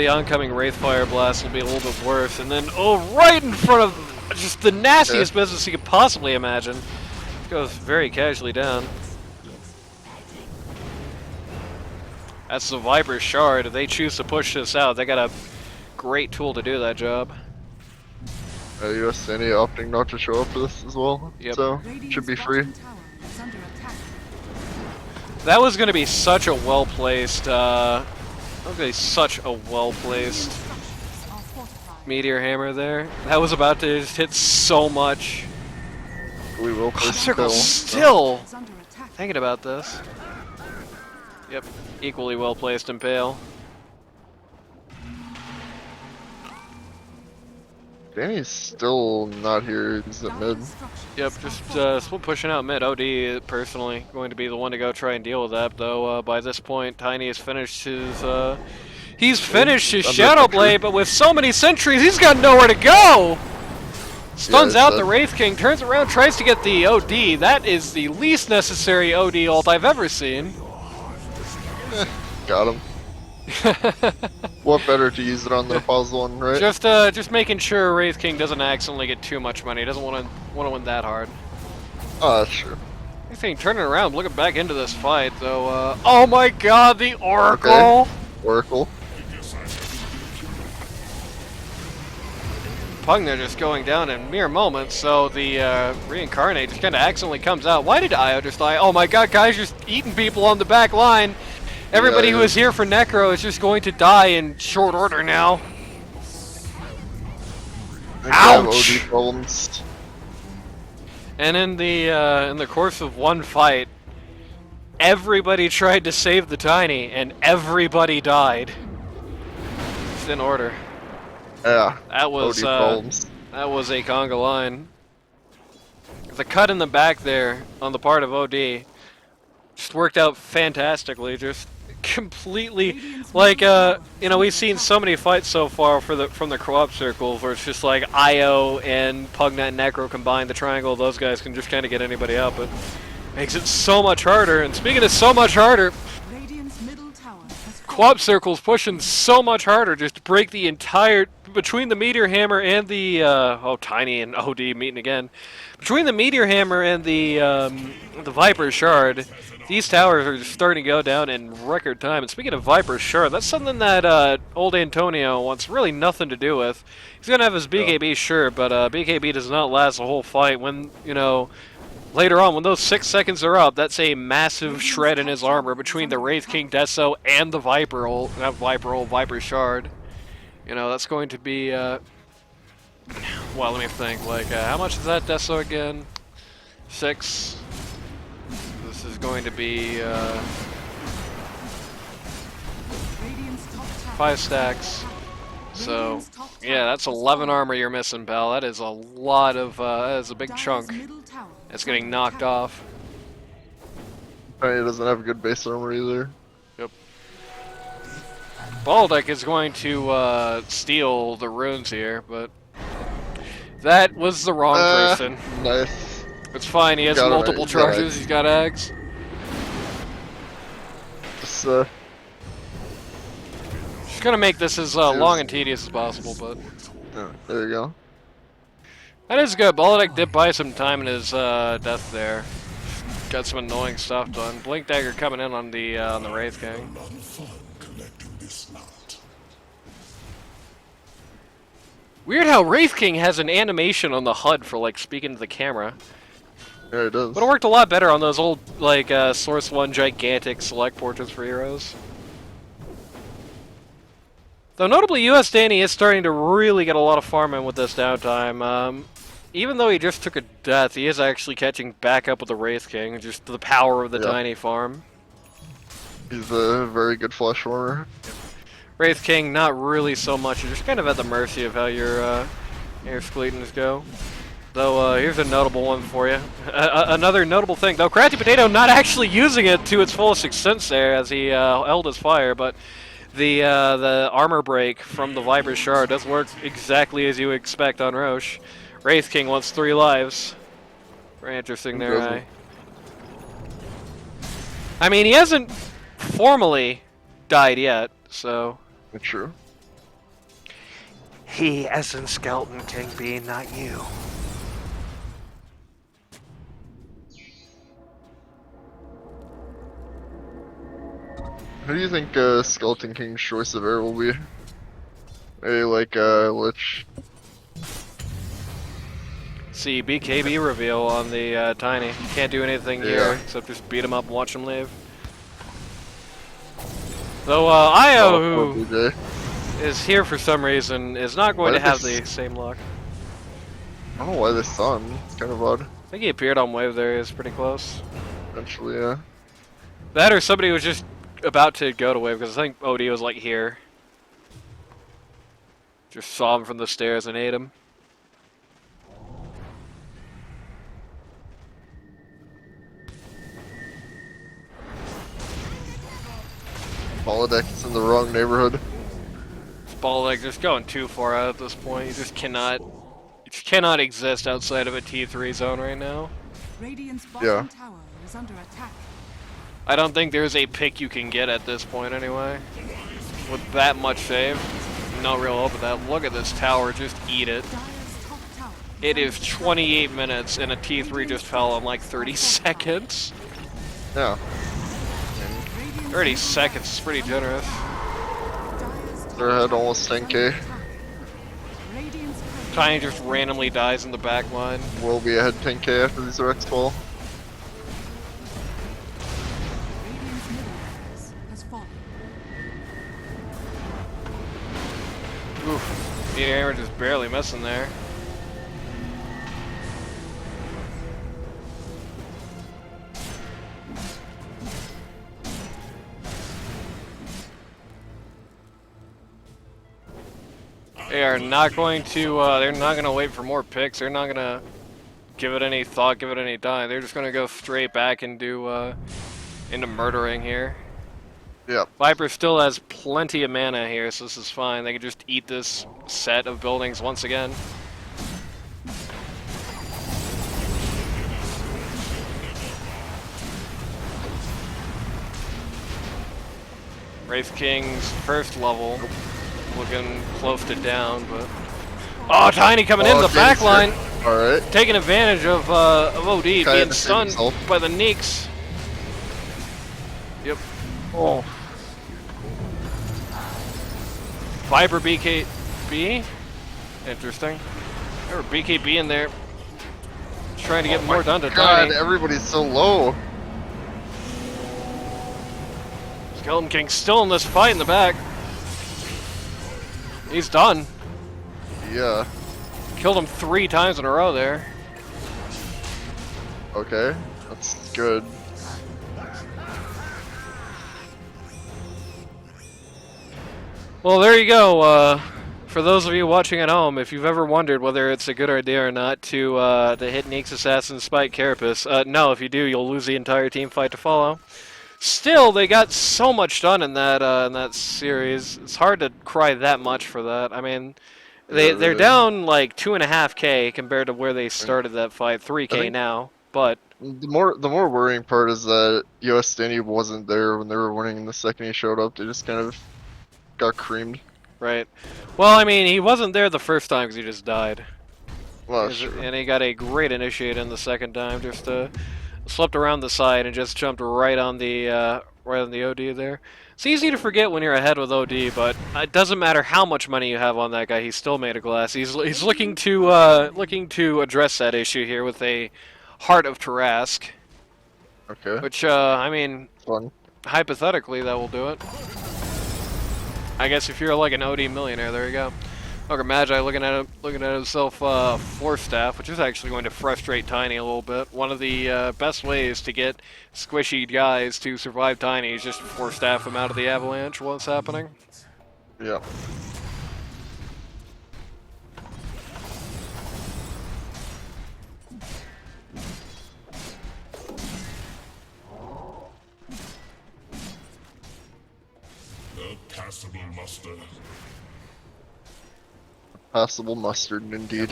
oncoming Wraithfire blast will be a little bit worse. And then, oh, right in front of just the nastiest business you could possibly imagine. Goes very casually down. That's the Viper Shard. If they choose to push this out, they got a great tool to do that job. US Sandy opting not to show up for this as well. Yep. So, should be free. That was going to be such a well-placed, Meteor Hammer there. That was about to just hit so much. We will QoP push Circles still thinking about this. Yep, equally well-placed Impale. Danny's still not here. He's at mid. Yep, just still pushing out mid. OD personally going to be the one to go try and deal with that. Though by this point, Tiny has finished his Shadow Blade, but with so many sentries, he's got nowhere to go. Stuns out the Wraith King, turns around, tries to get the OD. That is the least necessary OD ult I've ever seen. Got him. What better to use it on than a puzzle one, right? Just making sure Wraith King doesn't accidentally get too much money. He doesn't want to win that hard. Oh, that's true. I think turning around, looking back into this fight, though. Oh my God, the Oracle! Okay. Oracle. Pugna just going down in mere moments, so the Reincarnate just kind of accidentally comes out. Why did Io just die? Oh my God, guys, just eating people on the back line. Everybody who was here for Necro is just going to die in short order now. Ouch! OD problems. And in the course of one fight, everybody tried to save the Tiny, and everybody died. It's in order. Yeah. That was OD problems. that was a conga line. The cut in the back there on the part of OD just worked out fantastically. Just completely, like, you know, we've seen so many fights so far from the QoP Circles where it's just like Io and Pugna and Necro combined, the triangle, those guys can just kind of get anybody out, but makes it so much harder. And speaking of so much harder, QoP Circles pushing so much harder just to break the entire, between the Meteor Hammer and the, oh, Tiny and OD meeting again. Between the Meteor Hammer and the Viper Shard, these towers are just starting to go down in record time. And speaking of Viper Shard, that's something that old Antonio wants really nothing to do with. He's going to have his BKB, sure, but BKB does not last the whole fight. When, you know, later on, when those 6 seconds are up, that's a massive shred in his armor between the Wraith King Deso and the Viper Shard. You know, that's going to be, well, let me think, like, how much is that Deso again? 6. This is going to be 5 stacks. So, yeah, that's 11 armor you're missing, pal. That is a lot of, that is a big chunk. It's getting knocked off. He doesn't have good base armor either. Yep. Baladec is going to steal the runes here, but that was the wrong person. Nice. It's fine, he has multiple charges, he's got eggs. Just, Just gonna make this as long and tedious as possible, but... oh, there you go. That is good. Baladec did buy some time in his death there. Got some annoying stuff done. Blink Dagger coming in on the Wraith King. Weird how Wraith King has an animation on the HUD for like speaking to the camera. Yeah, it does. But it worked a lot better on those old like Source 1 gigantic select portraits for heroes. Though notably, US Danny is starting to really get a lot of farm in with this downtime. Even though he just took a death, he is actually catching back up with the Wraith King, just the power of the Tiny farm. He's a very good flash warmer. Wraith King, not really so much. You're just kind of at the mercy of how your Skeleetons go. Though, here's a notable one for you. Another notable thing, though, Crafty Potato not actually using it to its fullest extent there as he held his fire, but the armor break from the Viper's Shard does work exactly as you expect on Roche. Wraith King wants 3 lives. Very interesting there, I mean, he hasn't formally died yet, so... True. He as in Skeleton King Bean, not you. Who do you think Skeleton King's choice of heir will be? Maybe like Lich. See, BKB reveal on the Tiny. Can't do anything here except just beat him up and watch him leave. Though Io, who is here for some reason, is not going to have the same luck. I don't know why they saw him. It's kind of odd. I think he appeared on wave there. He was pretty close. Eventually, yeah. That or somebody was just about to go to wave because I think OD was like here. Just saw him from the stairs and ate him. Baladec is in the wrong neighborhood. Baladec just going too far out at this point. You just cannot exist outside of a T3 zone right now. Radiant's bottom tower is under attack. I don't think there's a pick you can get at this point anyway. With that much save, no real hope of that. Look at this tower, just eat it. It is 28 minutes and a T3 just fell in like 30 seconds. Yeah. 30 seconds is pretty generous. They're ahead almost 10k. Tiny just randomly dies in the back line. We'll be ahead 10k after these Rex fall. Oof. The hammer just barely missing there. They are not going to, they're not going to wait for more picks. They're not going to give it any thought, give it any time. They're just going to go straight back and do, into murdering here. Yep. Viper still has plenty of mana here, so this is fine. They can just eat this set of buildings once again. Wraith King's first level. Looking close to down, but... Oh, Tiny coming in the back line! Alright. Taking advantage of OD being stunned by the Neeks. Yep. Oh. Viper BKB? Interesting. There were BKB in there. Trying to get more done to God, Tiny. everybody's so low. Skeleton King still in this fight in the back. He's done. Yeah. Killed him 3 times in a row there. Okay. That's good. Well, there you go. For those of you watching at home, if you've ever wondered whether it's a good idea or not to hit Neeks Assassin Spike Carapace, no, if you do, you'll lose the entire team fight to follow. Still, they got so much done in that series. It's hard to cry that much for that. I mean, they're down like 2.5k compared to where they started that fight. 3k now, but the more worrying part is that US Danny wasn't there when they were winning, and the second he showed up, they just kind of got creamed. Right. Well, I mean, he wasn't there the first time because he just died. Well, sure. And he got a great initiate in the second time, just slipped around the side and just jumped right on the OD there. It's easy to forget when you're ahead with OD, but it doesn't matter how much money you have on that guy. He's still made of glass. He's looking to address that issue here with a Heart of Tarask. Okay. Which I mean, Fun. Hypothetically, that will do it. I guess if you're like an OD millionaire, there you go. Okay, Magi looking at himself Force Staff, which is actually going to frustrate Tiny a little bit. One of the best ways to get squishy guys to survive Tiny is just Force Staff him out of the avalanche while it's happening. Yeah. A passable mustard. Passable mustard, indeed.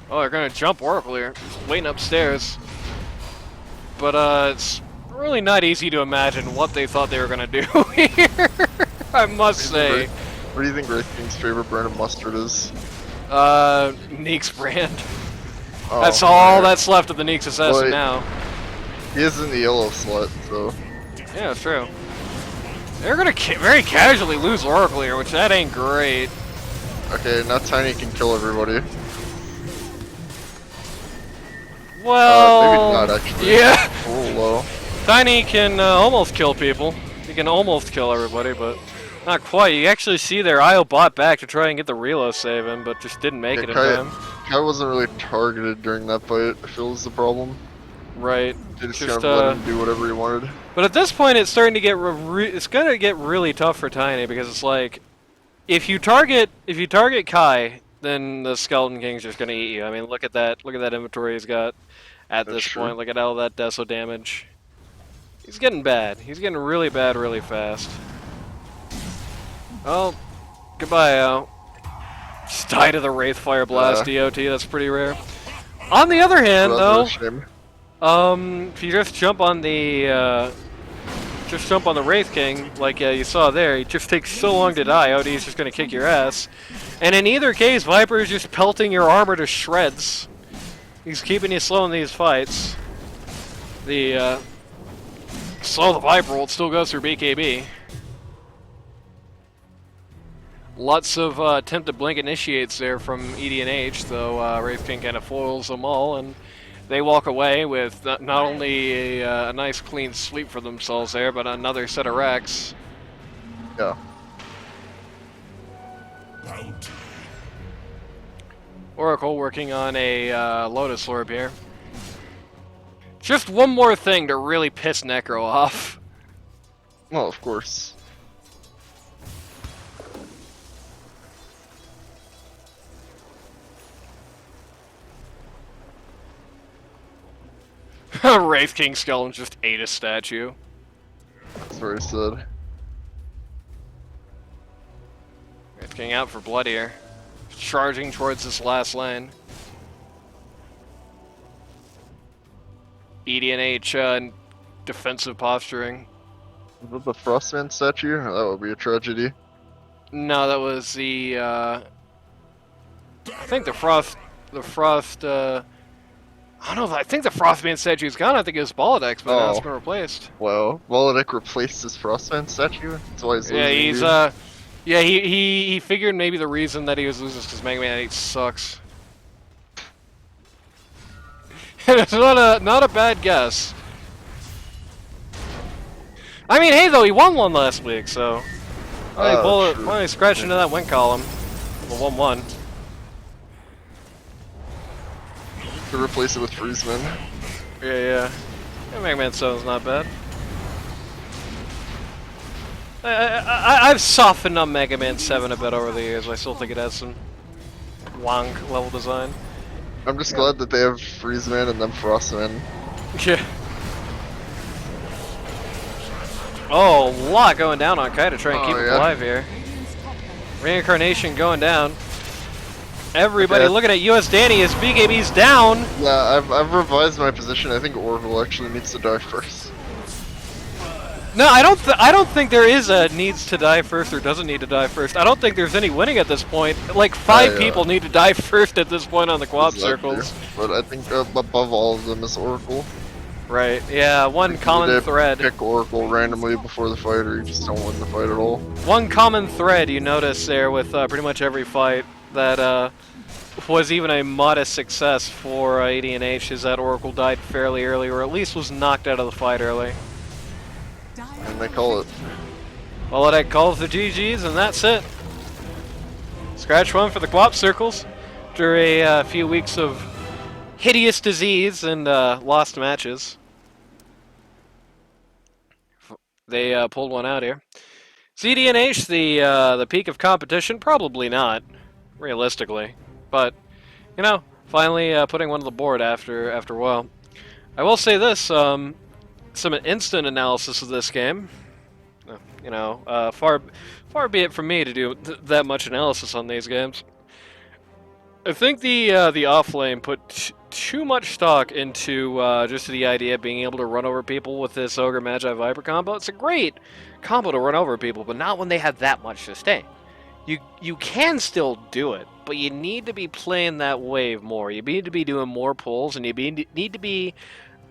Oh, they're gonna jump Oracle here. Just waiting upstairs. But it's really not easy to imagine what they thought they were gonna do here. I must say. What do you think Wraith King's favorite brand of mustard is? Neek's brand. Oh, That's all that's left of the Neek's assassin now. He is in the yellow slot, so. Yeah, it's true. They're gonna very casually lose Oracle here, which that ain't great. Okay, now Tiny can kill everybody. Well, maybe not actually. Yeah. A little low. Tiny can almost kill people. He can almost kill everybody, but not quite. You actually see their IO bot back to try and get the reload save in, but just didn't make it in time. Kai wasn't really targeted during that fight, I feel is the problem. Right. They just kind of let him do whatever he wanted. But at this point, it's starting to get it's gonna get really tough for Tiny because it's like, if you target Kai, then the Skeleton King's just gonna eat you. I mean, look at that inventory he's got at this point. Look at all that deso damage. He's getting bad. He's getting really bad really fast. Oh, goodbye, Al. Just die to the Wraith Fire Blast DOT. That's pretty rare. On the other hand, though, if you just jump on the Wraith King, like you saw there, he just takes so long to die. OD's just gonna kick your ass. And in either case, Viper is just pelting your armor to shreds. He's keeping you slow in these fights. The slow the Viper ult still goes through BKB. Lots of attempted blink initiates there from EDNH, though Wraith King kind of foils them all, and they walk away with not only a nice clean sweep for themselves there, but another set of racks. Yeah. Bounty. Oracle working on a Lotus Orb here. Just one more thing to really piss Necro off. Well, of course. Wraith King Skeleton just ate a statue. That's very sad. Wraith King out for blood here. Charging towards this last lane. EDNH defensive posturing. Is that the Frostman statue? That would be a tragedy. No, that was the I think the Frost I don't know, I think the Frostman statue's gone. I think it was Baladec, but now it's been replaced. Wow. Baladec replaced his Frostman statue? That's why he's losing. Yeah, he figured maybe the reason that he was losing is because Mega Man 8 sucks. It's not a bad guess. I mean, hey though, he won one last week, so finally scratched into that win column. The 1-1. To replace it with Freezeman. Yeah. Mega Man 7's not bad. I've softened on Mega Man 7 a bit over the years. I still think it has some wonk level design. I'm just glad that they have Freezeman and then Frostman. Yeah. Oh, a lot going down on Kai to try and keep him alive here. Reincarnation going down. Everybody looking at US Danny as BKB's down. Yeah, I've revised my position. I think Orville actually needs to die first. No, I don't think there is a needs to die first or doesn't need to die first. I don't think there's any winning at this point. Like five people need to die first at this point on the QoP Circles. But I think above all of them is Oracle. Right. Yeah. One common thread. Pick Oracle randomly before the fight, or you just don't win the fight at all. One common thread you notice there with pretty much every fight that was even a modest success for EDNH is that Oracle died fairly early, or at least was knocked out of the fight early. And they call it. Baladec calls the GGs, and that's it. Scratch one for the QoP Circles after a few weeks of hideous disease and lost matches. They pulled one out here. Is EDNH the peak of competition? Probably not, realistically. But, you know, finally putting one on the board after a while. I will say this, some instant analysis of this game. You know, far be it from me to do that much analysis on these games. I think the offlane put too much stock into just the idea of being able to run over people with this Ogre Magi Viper combo. It's a great combo to run over people, but not when they have that much sustain. You can still do it, but you need to be playing that wave more. You need to be doing more pulls, and you need to be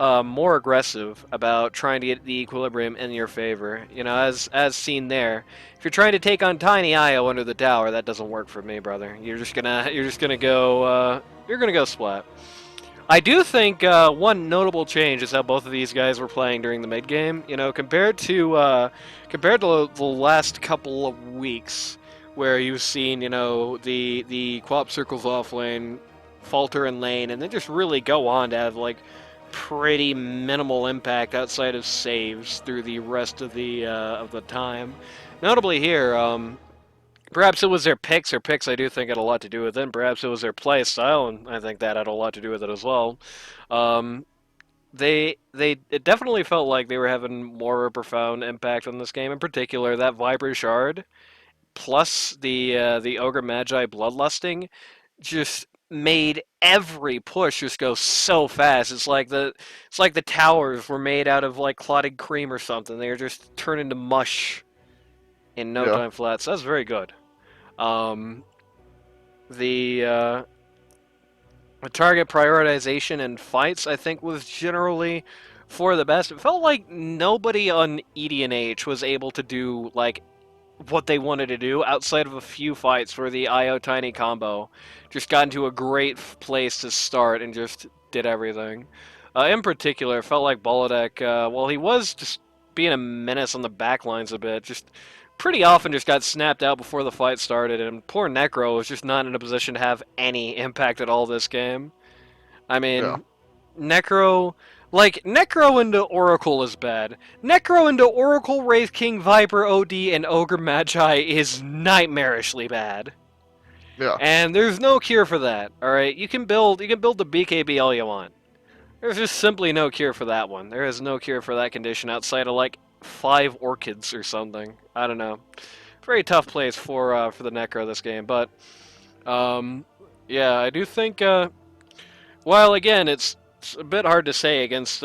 more aggressive about trying to get the equilibrium in your favor. You know, as seen there, if you're trying to take on Tiny IO under the tower, that doesn't work for me, brother. You're just gonna go splat. I do think one notable change is how both of these guys were playing during the mid game. You know, compared to the last couple of weeks, where you've seen, you know, the QoP Circles off lane falter in lane, and then just really go on to have like pretty minimal impact outside of saves through the rest of the time. Notably here, perhaps it was their picks. Their picks, I do think, had a lot to do with it. Perhaps it was their play style, and I think that had a lot to do with it as well. It definitely felt like they were having more of a profound impact on this game. In particular, that Viper Shard plus the Ogre Magi Bloodlusting just made every push just go so fast. It's like the towers were made out of like clotted cream or something. They were just turned into mush in no time flat. So that's very good. The target prioritization in fights, I think, was generally for the best. It felt like nobody on EDNH was able to do like what they wanted to do outside of a few fights where the IO Tiny combo just got into a great place to start and just did everything. In particular, it felt like Baladec, while he was just being a menace on the backlines a bit, just pretty often just got snapped out before the fight started, and poor Necro was just not in a position to have any impact at all this game. I mean, Necro into Oracle is bad. Necro into Oracle, Wraith King, Viper, OD, and Ogre Magi is nightmarishly bad. Yeah. And there's no cure for that, alright? You can build the BKB all you want. There's just simply no cure for that one. There is no cure for that condition outside of like 5 Orchids or something. I don't know. Very tough place for the Necro this game, but yeah, I do think while again it's a bit hard to say against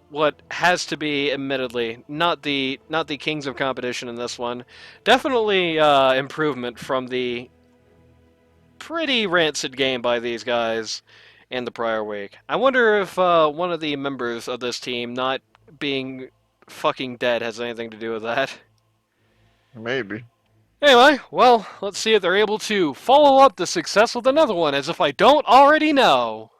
what has to be, admittedly, not the kings of competition in this one. Definitely improvement from the pretty rancid game by these guys in the prior week. I wonder if one of the members of this team not being fucking dead has anything to do with that. Maybe. Anyway, well, let's see if they're able to follow up the success with another one, as if I don't already know.